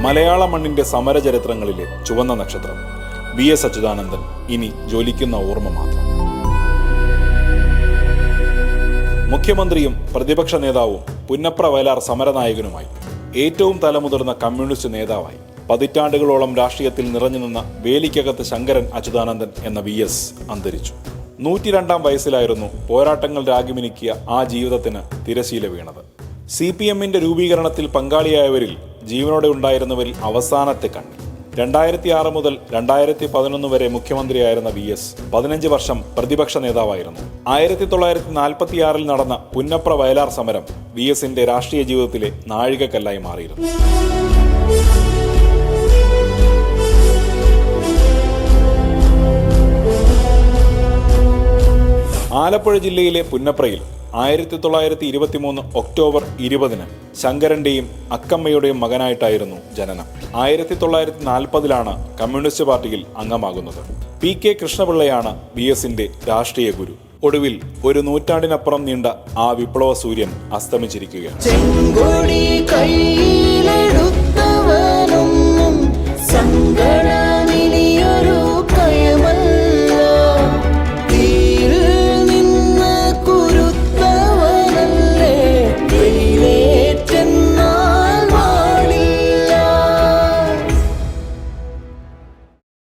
മലയാള മണ്ണിന്റെ സമരചരിത്രങ്ങളിലെ ചുവന്ന നക്ഷത്രം VS അച്യുതാനന്ദൻ ഇനി ജ്വലിക്കുന്ന ഓർമ്മ മാത്രം. മുഖ്യമന്ത്രിയും പ്രതിപക്ഷ നേതാവും പുന്നപ്ര വയലാർ സമരനായകനുമായി, ഏറ്റവും തലമുതിർന്ന കമ്മ്യൂണിസ്റ്റ് നേതാവായി, പതിറ്റാണ്ടുകളോളം രാഷ്ട്രീയത്തിൽ നിറഞ്ഞു നിന്ന വേലിക്കകത്ത് ശങ്കരൻ അച്യുതാനന്ദൻ എന്ന VS അന്തരിച്ചു. 102-ാം വയസ്സിലായിരുന്നു പോരാട്ടങ്ങൾ രാഗിമിനിക്കിയ ആ ജീവിതത്തിന് തിരശീല വീണത്. CPM-ന്റെ രൂപീകരണത്തിൽ പങ്കാളിയായവരിൽ ജീവനോടെ ഉണ്ടായിരുന്നവരിൽ അവസാനത്തെ കണ്ണി. 2006 മുതൽ 2011 വരെ മുഖ്യമന്ത്രിയായിരുന്ന VS 15 വർഷം പ്രതിപക്ഷ നേതാവായിരുന്നു. 1946-ൽ നടന്ന പുന്നപ്ര വയലാർ സമരം VS-ന്റെ രാഷ്ട്രീയ ജീവിതത്തിലെ നാഴികക്കല്ലായി മാറിയിരുന്നു. ആലപ്പുഴ ജില്ലയിലെ പുന്നപ്രയിൽ 1923 ഒക്ടോബർ 20-ന് ശങ്കരന്റെയും അക്കമ്മയുടെയും മകനായിട്ടായിരുന്നു ജനനം. 1940-ലാണ് കമ്മ്യൂണിസ്റ്റ് പാർട്ടിയിൽ അംഗമാകുന്നത്. PK കൃഷ്ണപിള്ളയാണ് VS-ന്റെ രാഷ്ട്രീയ ഗുരു. ഒടുവിൽ ഒരു നൂറ്റാണ്ടിനപ്പുറം നീണ്ട ആ വിപ്ലവ സൂര്യൻ അസ്തമിച്ചിരിക്കുകയാണ്.